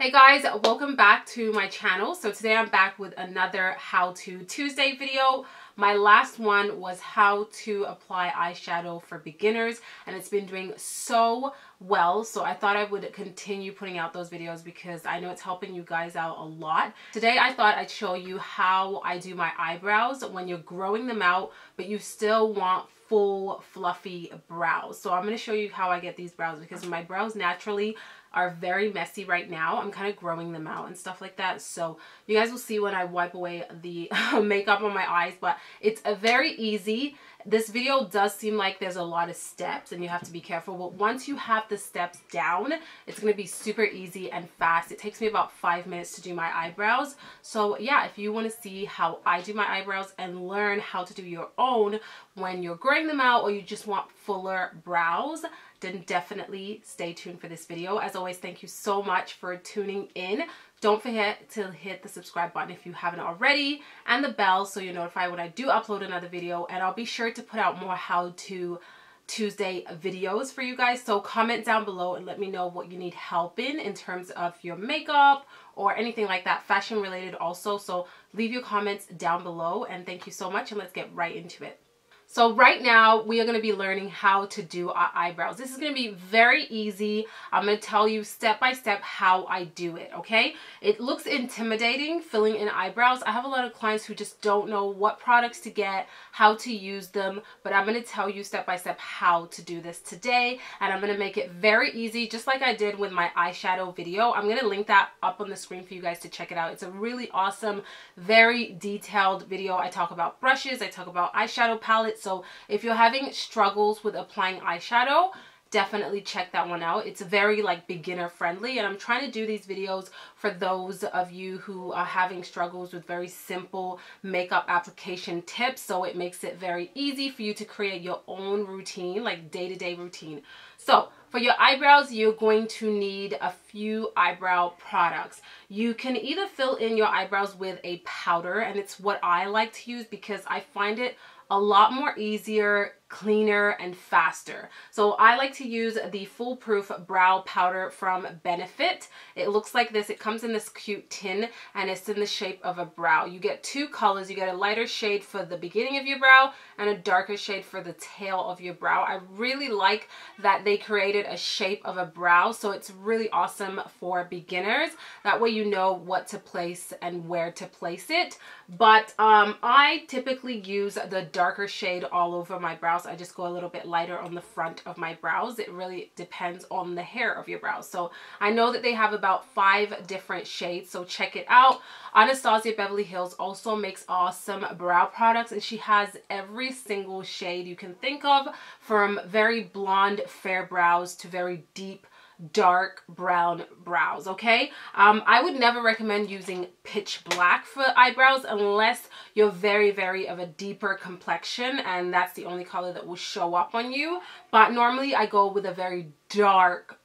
Hey guys, welcome back to my channel. So today I'm back with another How To Tuesday video. My last one was how to apply eyeshadow for beginners, and it's been doing so well. So I thought I would continue putting out those videos because I know it's helping you guys out a lot. Today I thought I'd show you how I do my eyebrows when you're growing them out, but you still want full fluffy brows. So I'm going to show you how I get these brows because my brows naturally are very messy right now. I'm kind of growing them out and stuff like that. So you guys will see when I wipe away the makeup on my eyes, but it's a very easy. This video does seem like there's a lot of steps and you have to be careful, but once you have the steps down, it's going to be super easy and fast. It takes me about 5 minutes to do my eyebrows. So yeah, if you want to see how I do my eyebrows and learn how to do your own when you're growing them out or you just want fuller brows, then definitely stay tuned for this video. As always, thank you so much for tuning in. Don't forget to hit the subscribe button if you haven't already and the bell so you're notified when I do upload another video, and I'll be sure to put out more How To Tuesday videos for you guys. So comment down below and let me know what you need help in terms of your makeup or anything like that, fashion related also. So leave your comments down below, and thank you so much, and let's get right into it. So right now we are going to be learning how to do our eyebrows. This is going to be very easy. I'm going to tell you step by step how I do it, okay? It looks intimidating filling in eyebrows. I have a lot of clients who just don't know what products to get, how to use them, but I'm going to tell you step by step how to do this today, and I'm going to make it very easy just like I did with my eyeshadow video. I'm going to link that up on the screen for you guys to check it out. It's a really awesome, very detailed video. I talk about brushes, I talk about eyeshadow palettes. So if you're having struggles with applying eyeshadow, definitely check that one out. It's very like beginner friendly, and I'm trying to do these videos for those of you who are having struggles with very simple makeup application tips, so it makes it very easy for you to create your own routine, like day-to-day routine. So for your eyebrows, you're going to need a few eyebrow products. You can either fill in your eyebrows with a powder, and it's what I like to use because I find it a lot more easier, cleaner, and faster. So I like to use the Foolproof Brow Powder from Benefit. It looks like this. It comes in this cute tin, and it's in the shape of a brow. You get two colors. You get a lighter shade for the beginning of your brow and a darker shade for the tail of your brow. I really like that they created a shape of a brow, so it's really awesome for beginners. That way you know what to place and where to place it. But I typically use the darker shade all over my brows. I just go a little bit lighter on the front of my brows. It really depends on the hair of your brows. So I know that they have about 5 different shades, so check it out. Anastasia Beverly Hills also makes awesome brow products, and she has every single shade you can think of, from very blonde fair brows to very deep dark brown brows, okay? I would never recommend using pitch black for eyebrows unless you're very of a deeper complexion, and that's the only color that will show up on you. But normally I go with a very dark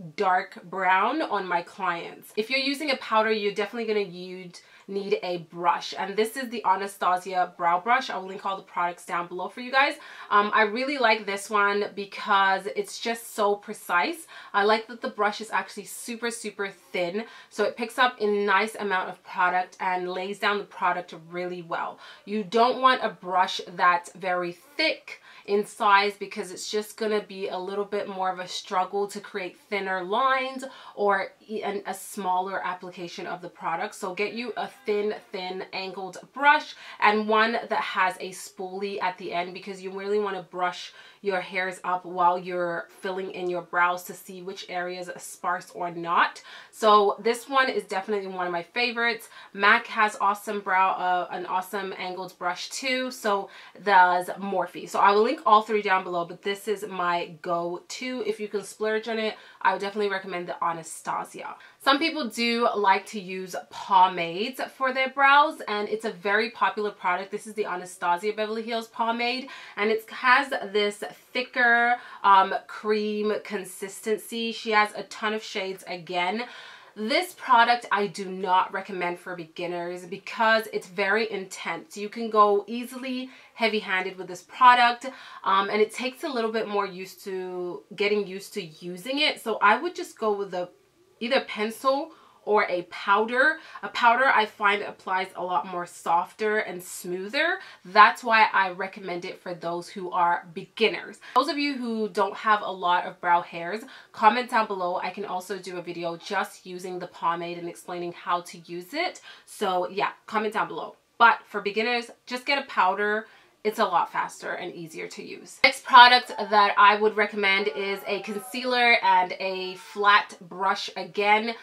brown on my clients. If you're using a powder, you're definitely going to need a brush, and this is the Anastasia brow brush. I will link all the products down below for you guys. I really like this one because it's just so precise. I like that the brush is actually super thin, so it picks up a nice amount of product and lays down the product really well. You don't want a brush that's very thick in size because it's just gonna be a little bit more of a struggle to create thinner lines or a smaller application of the product. So get you a thin angled brush, and one that has a spoolie at the end, because you really want to brush your hairs up while you're filling in your brows to see which areas are sparse or not. So this one is definitely one of my favorites. MAC has awesome an awesome angled brush too. So does Morphe. So I will link all 3 down below, but this is my go-to. If you can splurge on it, I would definitely recommend the Anastasia. Some people do like to use pomades for their brows, and it's a very popular product. This is the Anastasia Beverly Hills pomade, and it has this thicker cream consistency. She has a ton of shades again. This product I do not recommend for beginners because it's very intense. You can go easily heavy-handed with this product, and it takes a little bit more getting used to using it. So I would just go with either pencil or a powder. A powder I find applies a lot more softer and smoother. That's why I recommend it for those who are beginners. Those of you who don't have a lot of brow hairs, comment down below. I can also do a video just using the pomade and explaining how to use it. So yeah, comment down below. But for beginners, just get a powder. It's a lot faster and easier to use. Next product that I would recommend is a concealer and a flat brush again.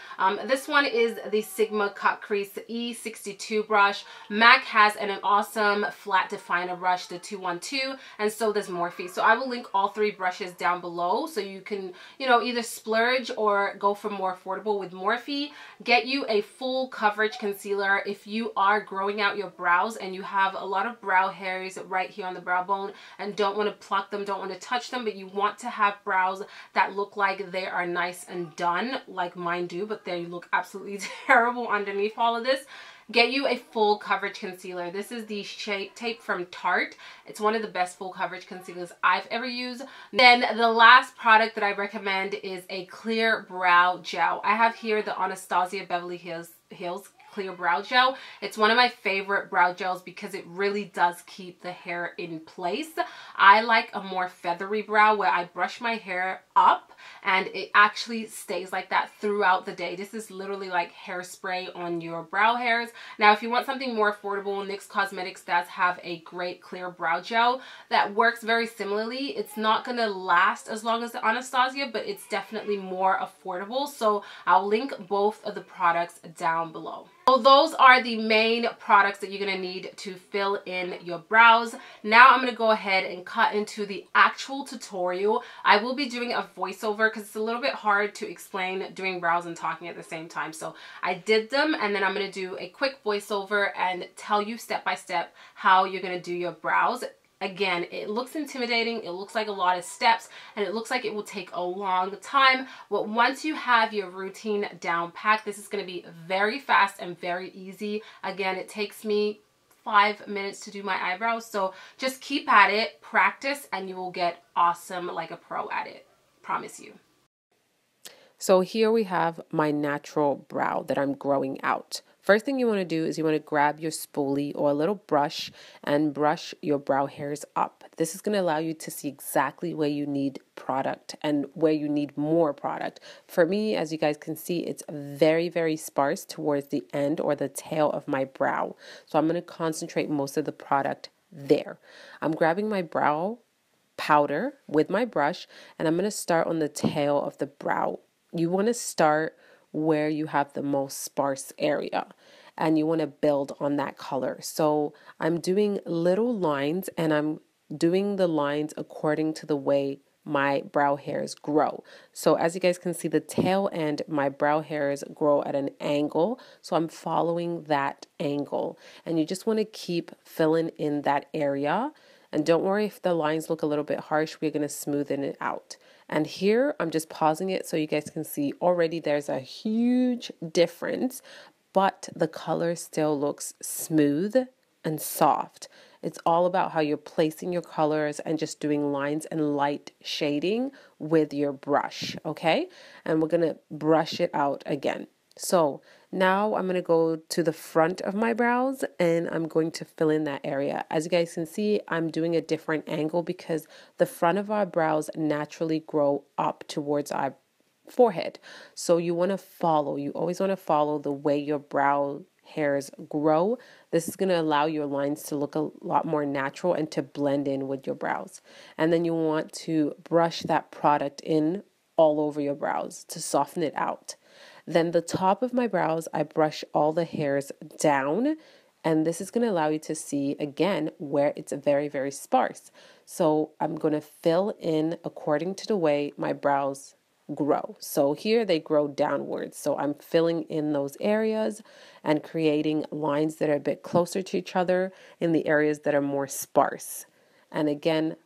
This one is the Sigma Cut Crease E62 brush. MAC has an awesome flat definer brush, the 212, and so does Morphe. So I will link all three brushes down below so you can, you know, either splurge or go for more affordable with Morphe. Get you a full coverage concealer if you are growing out your brows and you have a lot of brow hairs right here on the brow bone and don't want to pluck them, don't want to touch them, but you want to have brows that look like they are nice and done, like mine do, but they look absolutely terrible underneath all of this. Get you a full coverage concealer. This is the Shape Tape from Tarte. It's one of the best full coverage concealers I've ever used. Then the last product that I recommend is a clear brow gel. I have here the Anastasia Beverly Hills Clear Brow Gel. It's one of my favorite brow gels because it really does keep the hair in place. I like a more feathery brow where I brush my hair up and it actually stays like that throughout the day. This is literally like hairspray on your brow hairs. Now, if you want something more affordable, NYX Cosmetics does have a great clear brow gel that works very similarly. It's not going to last as long as the Anastasia, but it's definitely more affordable. So I'll link both of the products down below. So those are the main products that you're going to need to fill in your brows. Now I'm going to go ahead and cut into the actual tutorial. I will be doing a voiceover because it's a little bit hard to explain doing brows and talking at the same time. So I did them and then I'm going to do a quick voiceover and tell you step by step how you're going to do your brows. Again, it looks intimidating, it looks like a lot of steps, and it looks like it will take a long time. But once you have your routine down packed, this is going to be very fast and very easy. Again, it takes me 5 minutes to do my eyebrows, so just keep at it, practice, and you will get awesome like a pro at it. Promise you. So here we have my natural brow that I'm growing out. First thing you want to do is you want to grab your spoolie or a little brush and brush your brow hairs up. This is going to allow you to see exactly where you need product and where you need more product. For me, as you guys can see, it's very, very sparse towards the end or the tail of my brow. So I'm going to concentrate most of the product there. I'm grabbing my brow powder with my brush and I'm going to start on the tail of the brow. You want to start where you have the most sparse area and you want to build on that color. So I'm doing little lines and I'm doing the lines according to the way my brow hairs grow. So as you guys can see, the tail end, my brow hairs grow at an angle. So I'm following that angle and you just want to keep filling in that area. And don't worry if the lines look a little bit harsh, we're going to smoothen it out. And here I'm just pausing it so you guys can see already there's a huge difference, but the color still looks smooth and soft. It's all about how you're placing your colors and just doing lines and light shading with your brush, okay? And we're going to brush it out again. So now I'm going to go to the front of my brows and I'm going to fill in that area. As you guys can see, I'm doing a different angle because the front of our brows naturally grow up towards our forehead. So you want to follow, you always want to follow the way your brow hairs grow. This is going to allow your lines to look a lot more natural and to blend in with your brows. And then you want to brush that product in all over your brows to soften it out. Then the top of my brows, I brush all the hairs down, and this is going to allow you to see again where it's very, very sparse. So I'm going to fill in according to the way my brows grow. So here they grow downwards. So I'm filling in those areas and creating lines that are a bit closer to each other in the areas that are more sparse. And again,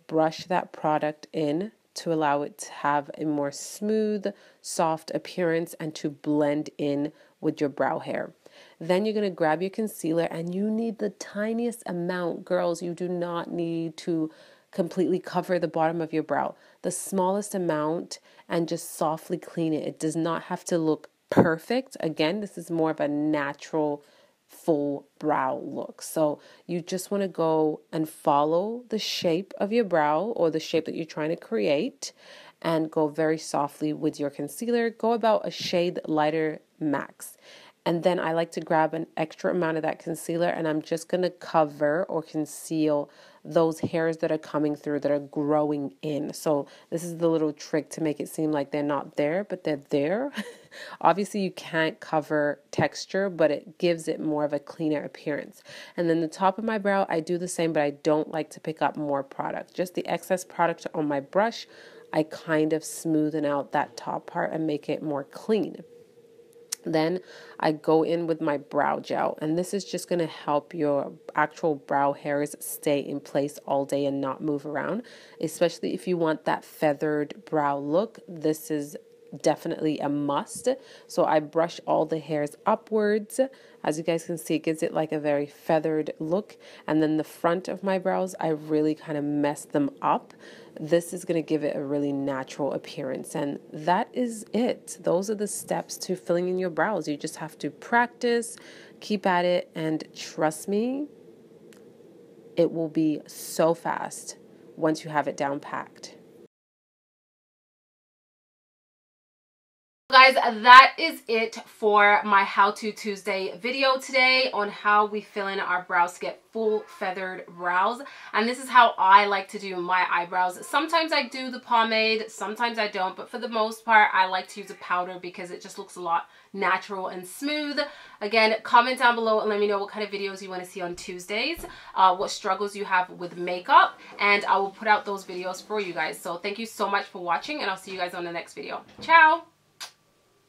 brush that product in to allow it to have a more smooth, soft appearance and to blend in with your brow hair. Then you're going to grab your concealer and you need the tiniest amount. Girls, you do not need to completely cover the bottom of your brow. The smallest amount and just softly clean it. It does not have to look perfect. Again, this is more of a natural full brow look. So you just want to go and follow the shape of your brow or the shape that you're trying to create and go very softly with your concealer. Go about a shade lighter max. And then I like to grab an extra amount of that concealer and I'm just going to cover or conceal those hairs that are coming through, that are growing in. So this is the little trick to make it seem like they're not there, but they're there. Obviously you can't cover texture, but it gives it more of a cleaner appearance. And then the top of my brow, I do the same, but I don't like to pick up more product. Just the excess product on my brush, I kind of smoothen out that top part and make it more clean. Then I go in with my brow gel, and this is just going to help your actual brow hairs stay in place all day and not move around, especially if you want that feathered brow look. This is definitely a must. So I brush all the hairs upwards. As you guys can see, it gives it like a very feathered look. And then the front of my brows, I really kind of mess them up. This is going to give it a really natural appearance. And that is it. Those are the steps to filling in your brows. You just have to practice, keep at it, and trust me, it will be so fast once you have it down packed. Guys, that is it for my How To Tuesday video today on how we fill in our brows to get full feathered brows. And this is how I like to do my eyebrows. Sometimes I do the pomade, sometimes I don't, but for the most part I like to use a powder because it just looks a lot natural and smooth. Again, comment down below and let me know what kind of videos you want to see on Tuesdays, what struggles you have with makeup, and I will put out those videos for you guys. So thank you so much for watching, and I'll see you guys on the next video. Ciao!